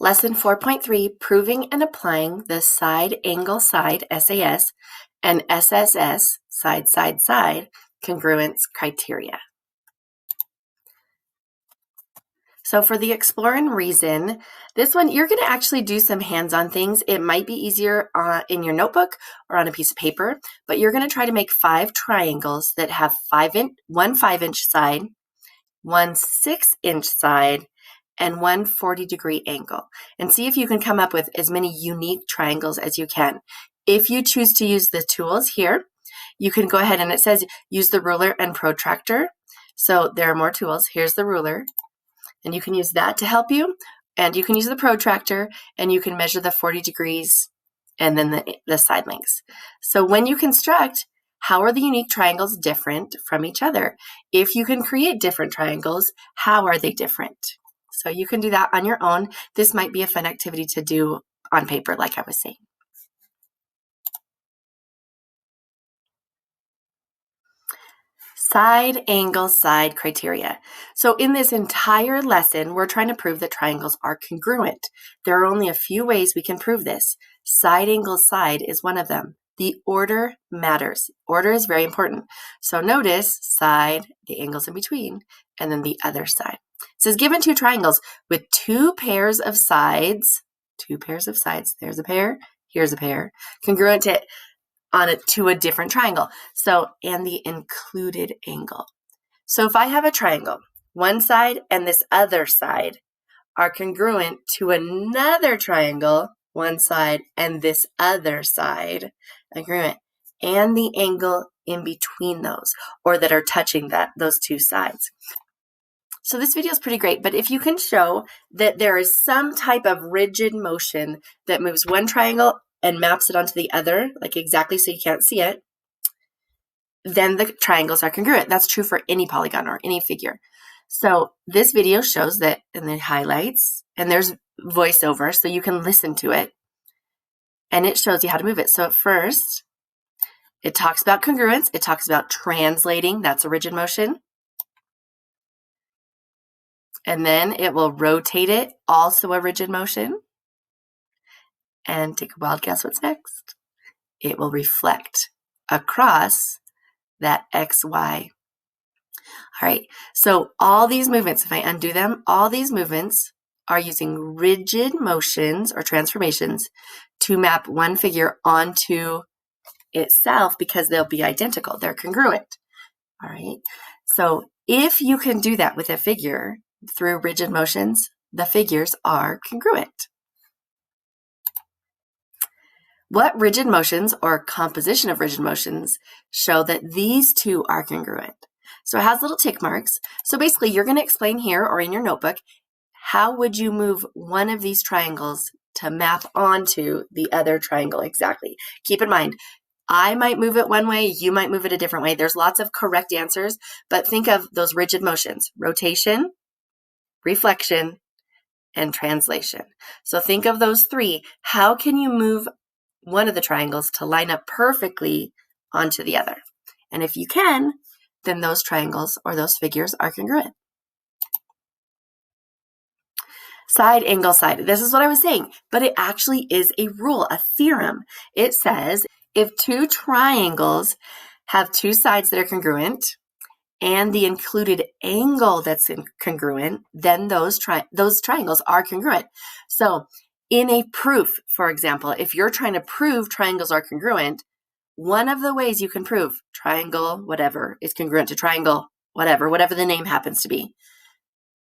Lesson 4.3, Proving and Applying the Side Angle Side SAS and SSS Side Side Side Congruence Criteria. So for the Explore and Reason, this one, you're going to actually do some hands-on things. It might be easier in your notebook or on a piece of paper, but you're going to try to make 5 triangles that have one 5-inch side, one 6-inch side, and one 40-degree angle, and see if you can come up with as many unique triangles as you can. If you choose to use the tools here, you can go ahead and it says use the ruler and protractor. So there are more tools. Here's the ruler, and you can use that to help you, and you can use the protractor, and you can measure the 40 degrees and then the side lengths. So when you construct, how are the unique triangles different from each other? If you can create different triangles, how are they different? So you can do that on your own. This might be a fun activity to do on paper, like I was saying. Side angle side criteria. So in this entire lesson, we're trying to prove that triangles are congruent. There are only a few ways we can prove this. Side angle side is one of them. The order matters. Order is very important. So notice side, the angles in between, and then the other side. It says given 2 triangles with 2 pairs of sides, there's a pair, here's a pair, congruent to a different triangle. So, and the included angle. So if I have a triangle, one side and this other side are congruent to another triangle, one side and this other side, congruent, and the angle in between those, or that are touching those 2 sides. So this video is pretty great, but if you can show that there is some type of rigid motion that moves one triangle and maps it onto the other, like exactly so you can't see it, then the triangles are congruent. That's true for any polygon or any figure. So this video shows that, and then highlights, and there's voiceover, so you can listen to it, and it shows you how to move it. So at first, it talks about congruence. It talks about translating. That's a rigid motion. And then it will rotate it, also a rigid motion. And take a wild guess what's next. It will reflect across that XY. All right, so all these movements, if I undo them, all these movements are using rigid motions or transformations to map one figure onto itself because they'll be identical. They're congruent. All right, so if you can do that with a figure through rigid motions, the figures are congruent. What rigid motions or composition of rigid motions show that these 2 are congruent? So it has little tick marks. So basically you're going to explain here or in your notebook, how would you move one of these triangles to map onto the other triangle exactly? Keep in mind, I might move it one way, you might move it a different way. There's lots of correct answers, but think of those rigid motions: rotation, reflection, and translation. So think of those 3. How can you move one of the triangles to line up perfectly onto the other? And if you can, then those triangles or those figures are congruent. Side angle side. This is what I was saying, but it actually is a rule, a theorem. It says if 2 triangles have 2 sides that are congruent and the included angle that's congruent, then those triangles are congruent. So in a proof, for example, if you're trying to prove triangles are congruent, one of the ways you can prove triangle whatever is congruent to triangle whatever the name happens to be,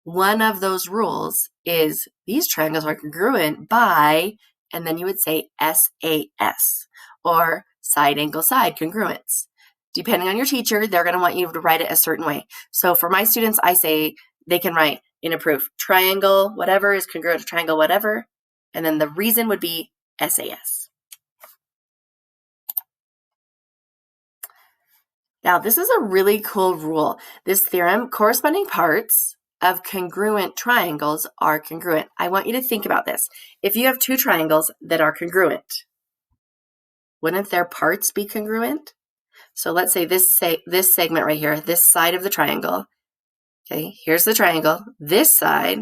one of those rules is these triangles are congruent by, and then you would say SAS, or side angle side congruence. Depending on your teacher, they're going to want you to write it a certain way. So for my students, I say they can write in a proof, triangle whatever is congruent to triangle whatever, and then the reason would be SAS. Now, this is a really cool rule. This theorem, corresponding parts of congruent triangles are congruent. I want you to think about this. If you have 2 triangles that are congruent, wouldn't their parts be congruent? So let's say this segment right here, this side of the triangle. Okay, here's the triangle. This side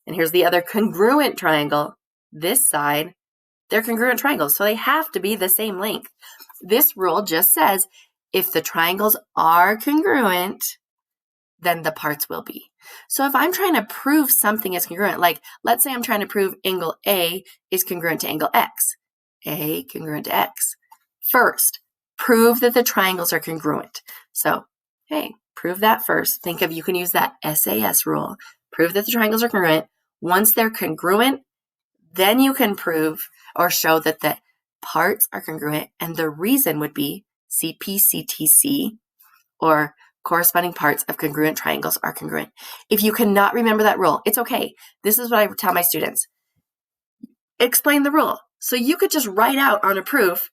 And here's the other congruent triangle. This side, they're congruent triangles, so they have to be the same length. This rule just says if the triangles are congruent, then the parts will be. So if I'm trying to prove something is congruent, like let's say I'm trying to prove angle A is congruent to angle X. A congruent to X. First, prove that the triangles are congruent. So, hey, prove that first. Think of, you can use that SAS rule. Prove that the triangles are congruent. Once they're congruent, then you can prove or show that the parts are congruent, and the reason would be CPCTC, or corresponding parts of congruent triangles are congruent. If you cannot remember that rule, it's okay. This is what I tell my students. Explain the rule. So you could just write out on a proof,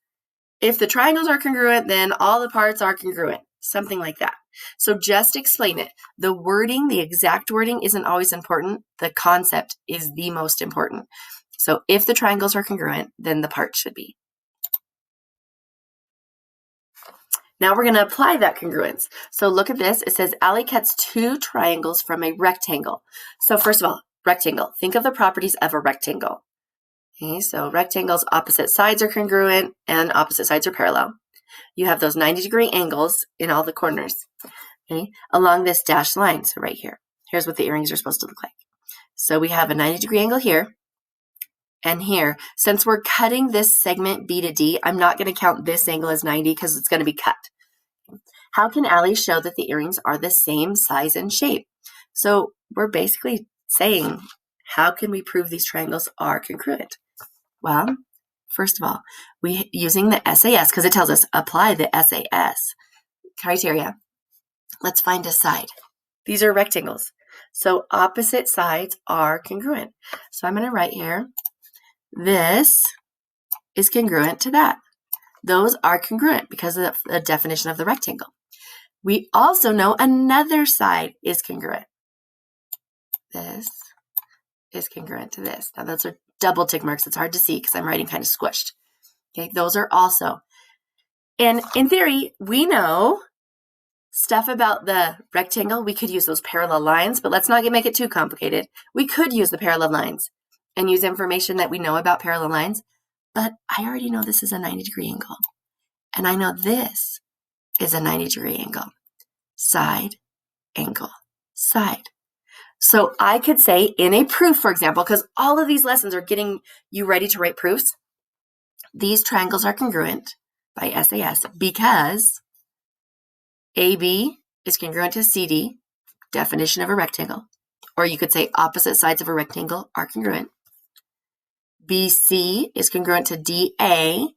if the triangles are congruent, then all the parts are congruent, something like that. So just explain it. The wording, the exact wording isn't always important. The concept is the most important. So if the triangles are congruent, then the parts should be. Now we're going to apply that congruence. So look at this. It says Ali cuts two triangles from a rectangle. So first of all, rectangle. Think of the properties of a rectangle. Okay, so rectangles, opposite sides are congruent and opposite sides are parallel. You have those 90-degree angles in all the corners, okay, along this dashed line. So right here, here's what the earrings are supposed to look like. So we have a 90-degree angle here and here. Since we're cutting this segment B to D, I'm not going to count this angle as 90 because it's going to be cut. How can Ali show that the earrings are the same size and shape? So we're basically saying, how can we prove these triangles are congruent? Well, first of all, we using the SAS, because it tells us apply the SAS criteria. Let's find a side. These are rectangles. So opposite sides are congruent. So I'm going to write here, this is congruent to that. Those are congruent because of the definition of the rectangle. We also know another side is congruent. This is congruent to this. Now those are double tick marks. It's hard to see because I'm writing kind of squished. Okay, those are also. And in theory, we know stuff about the rectangle. We could use those parallel lines, but let's not make it too complicated. We could use the parallel lines and use information that we know about parallel lines, but I already know this is a 90-degree angle. And I know this is a 90-degree angle. Side, angle, side. So I could say in a proof, for example, because all of these lessons are getting you ready to write proofs, these triangles are congruent by SAS because AB is congruent to CD, definition of a rectangle, or you could say opposite sides of a rectangle are congruent. BC is congruent to DA,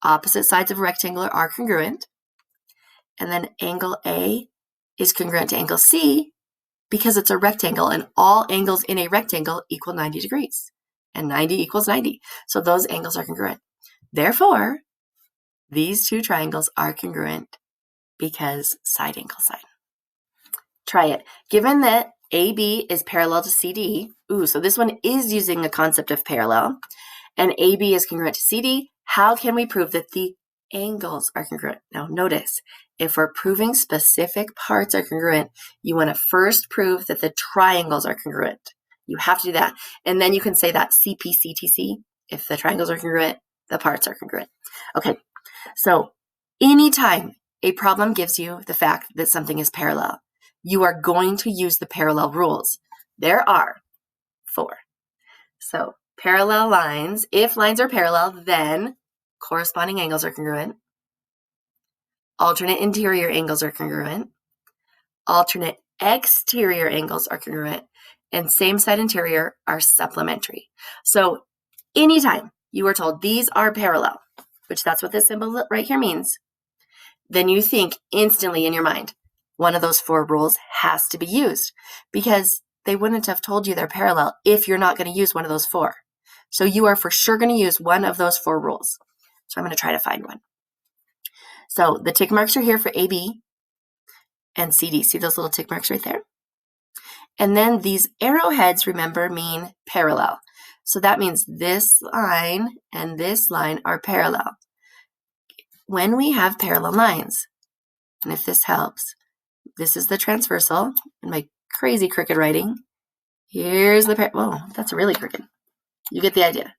opposite sides of a rectangle are congruent. And then angle A is congruent to angle C because it's a rectangle and all angles in a rectangle equal 90 degrees and 90 equals 90. So those angles are congruent. Therefore, these two triangles are congruent because side angle side. Try it. Given that AB is parallel to CD, so this one is using the concept of parallel, and AB is congruent to CD, how can we prove that the angles are congruent? Now notice, if we're proving specific parts are congruent, you want to first prove that the triangles are congruent. You have to do that. And then you can say that CPCTC, if the triangles are congruent, the parts are congruent. Okay, so anytime a problem gives you the fact that something is parallel, you are going to use the parallel rules. There are 4. So parallel lines, if lines are parallel, then corresponding angles are congruent. Alternate interior angles are congruent. Alternate exterior angles are congruent. And same side interior are supplementary. So anytime you are told these are parallel, which that's what this symbol right here means, then you think instantly in your mind, one of those 4 rules has to be used because they wouldn't have told you they're parallel if you're not going to use one of those 4. So you are for sure going to use one of those 4 rules. So I'm going to try to find one. So the tick marks are here for AB and CD. See those little tick marks right there? And then these arrowheads, remember, mean parallel. So that means this line and this line are parallel. When we have parallel lines, and if this helps, this is the transversal in my crazy crooked writing, Here's the whoa, that's really crooked. You get the idea.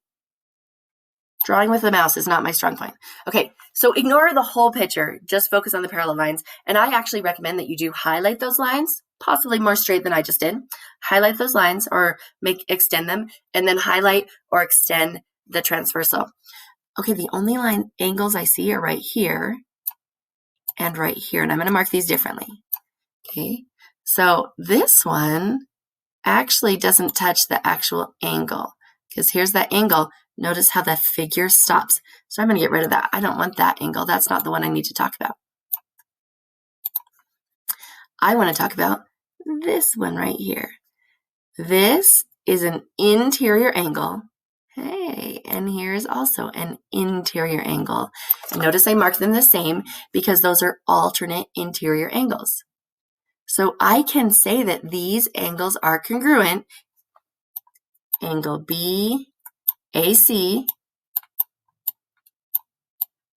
Drawing with the mouse is not my strong point. Okay, so ignore the whole picture. Just focus on the parallel lines. And I actually recommend that you do highlight those lines, possibly more straight than I just did. Highlight those lines or extend them, and then highlight or extend the transversal. Okay, the only line angles I see are right here and right here, and I'm going to mark these differently. Okay, so this one actually doesn't touch the actual angle, because here's that angle. Notice how the figure stops. So I'm going to get rid of that. I don't want that angle. That's not the one I need to talk about. I want to talk about this one right here. This is an interior angle. Hey, and here's also an interior angle. And notice I marked them the same because those are alternate interior angles. So I can say that these angles are congruent. Angle BAC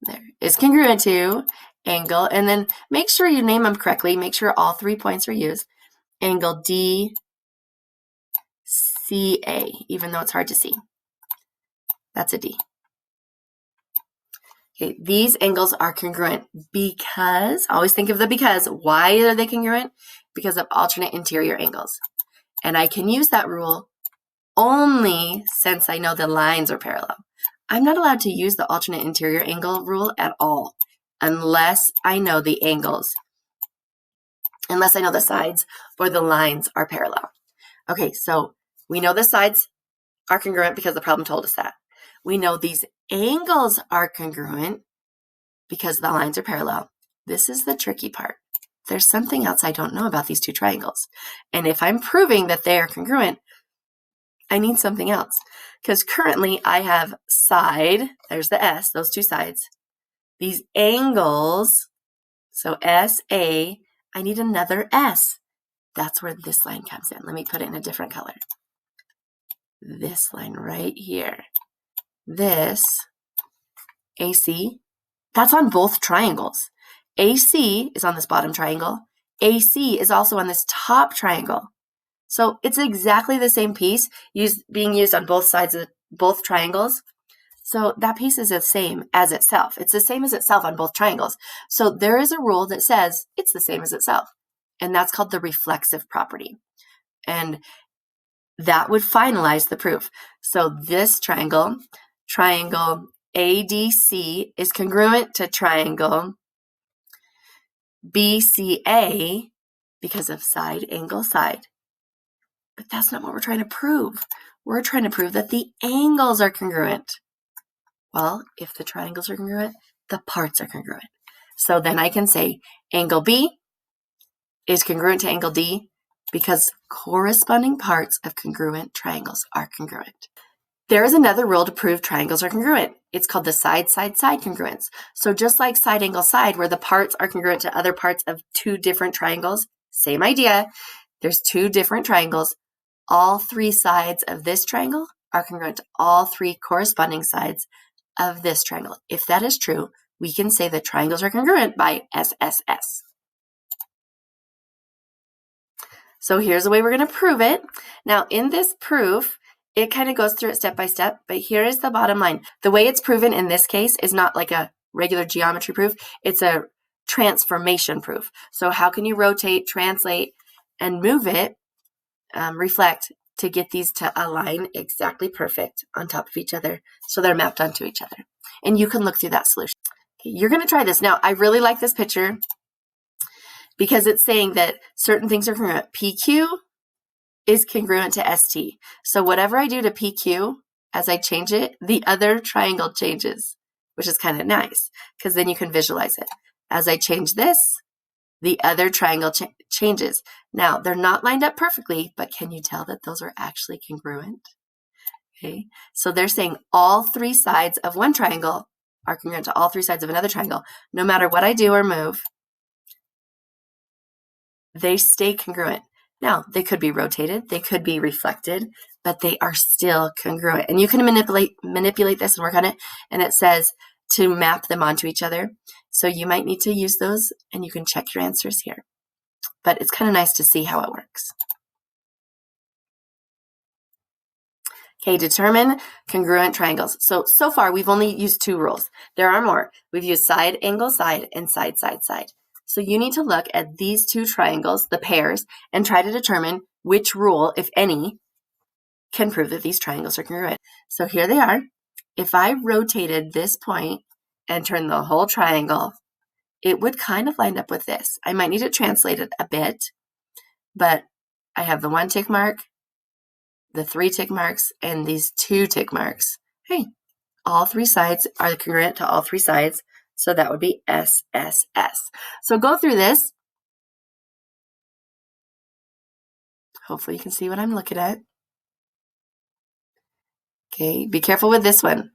there is congruent to angle, and then make sure you name them correctly. Make sure all 3 points are used. Angle DCA, even though it's hard to see. That's a D. Okay, these angles are congruent because, always think of the because. Why are they congruent? Because of alternate interior angles. And I can use that rule only since I know the lines are parallel. I'm not allowed to use the alternate interior angle rule at all unless I know the angles, unless I know the sides or the lines are parallel. Okay, so we know the sides are congruent because the problem told us that. We know these angles are congruent because the lines are parallel. This is the tricky part. There's something else I don't know about these two triangles. And if I'm proving that they are congruent, I need something else. Because currently I have side, there's the S, those two sides. These angles, so SA, I need another S. That's where this line comes in. Let me put it in a different color. This line right here. This AC, that's on both triangles. AC is on this bottom triangle. AC is also on this top triangle. So it's exactly the same piece being used on both sides of both triangles. So that piece is the same as itself. It's the same as itself on both triangles. So there is a rule that says it's the same as itself. And that's called the reflexive property. And that would finalize the proof. So this triangle ADC, is congruent to triangle BCA because of side, angle, side. But that's not what we're trying to prove. We're trying to prove that the angles are congruent. Well, if the triangles are congruent, the parts are congruent. So then I can say angle B is congruent to angle D because corresponding parts of congruent triangles are congruent. There is another rule to prove triangles are congruent. It's called the side-side-side congruence. So just like side, angle, side, where the parts are congruent to other parts of two different triangles, same idea. There's two different triangles. All three sides of this triangle are congruent to all three corresponding sides of this triangle. If that is true, we can say that triangles are congruent by SSS. So here's the way we're going to prove it. Now in this proof, it kind of goes through it step by step, but here is the bottom line. The way it's proven in this case is not like a regular geometry proof. It's a transformation proof. So how can you rotate, translate, and move it, reflect, to get these to align exactly perfect on top of each other so they're mapped onto each other? And you can look through that solution. Okay, you're going to try this. Now, I really like this picture because it's saying that certain things are congruent. PQ is congruent to ST. So whatever I do to PQ, as I change it, the other triangle changes, which is kind of nice because then you can visualize it. As I change this, the other triangle changes. Now, they're not lined up perfectly, but can you tell that those are actually congruent? Okay, so they're saying all three sides of one triangle are congruent to all three sides of another triangle. No matter what I do or move, they stay congruent. Now, they could be rotated, they could be reflected, but they are still congruent. And you can manipulate this and work on it, and it says to map them onto each other. So you might need to use those, and you can check your answers here. But it's kind of nice to see how it works. Okay, determine congruent triangles. So far, we've only used 2 rules. There are more. We've used side, angle, side, and side, side, side. So you need to look at these 2 triangles, the pairs, and try to determine which rule, if any, can prove that these triangles are congruent. So here they are. If I rotated this point and turned the whole triangle, it would kind of line up with this. I might need to translate it a bit, but I have the 1 tick mark, the 3 tick marks, and these 2 tick marks. Hey, all 3 sides are congruent to all 3 sides, so that would be SSS. So go through this. Hopefully you can see what I'm looking at. Okay, be careful with this one.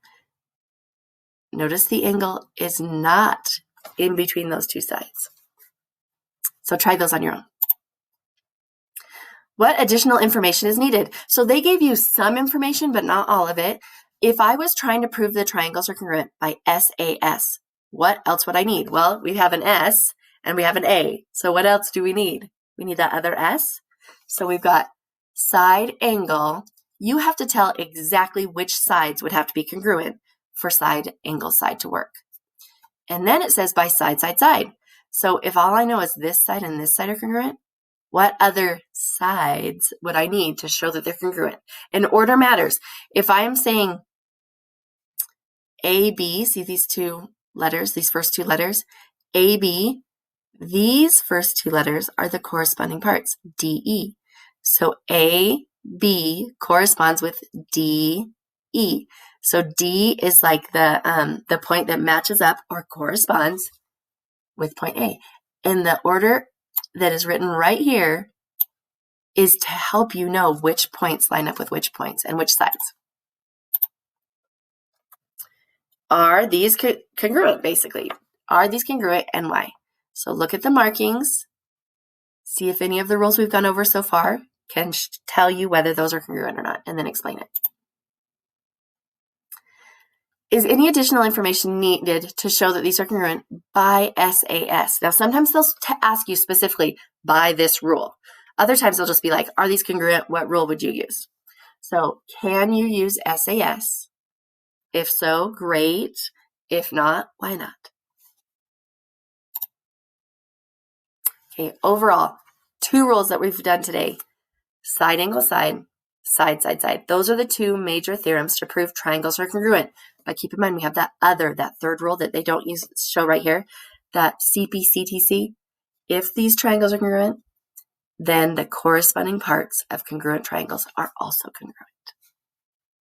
Notice the angle is not in between those 2 sides. So try those on your own. What additional information is needed? So they gave you some information, but not all of it. If I was trying to prove the triangles are congruent by SAS, what else would I need? Well, we have an S and we have an A. So what else do we need? We need that other S. So we've got side angle. You have to tell exactly which sides would have to be congruent for side angle side to work. And then it says by side, side, side. So if all I know is this side and this side are congruent, what other sides would I need to show that they're congruent? And order matters. If I am saying AB, see these 2 letters, these first 2 letters, AB, these first 2 letters are the corresponding parts, DE. So AB corresponds with DE. So D is like the point that matches up or corresponds with point A. And the order that is written right here is to help you know which points line up with which points and which sides. Are these congruent, basically? Are these congruent and why? So look at the markings. See if any of the rules we've gone over so far can tell you whether those are congruent or not, and then explain it. Is any additional information needed to show that these are congruent by SAS? Now, sometimes they'll ask you specifically by this rule. Other times they'll just be like, are these congruent? What rule would you use? So can you use SAS? If so, great. If not, why not? Okay, overall, 2 rules that we've done today. Side angle side, side, side, side. Those are the 2 major theorems to prove triangles are congruent. But keep in mind, we have that 3rd rule that they don't show right here, that CPCTC. If these triangles are congruent, then the corresponding parts of congruent triangles are also congruent.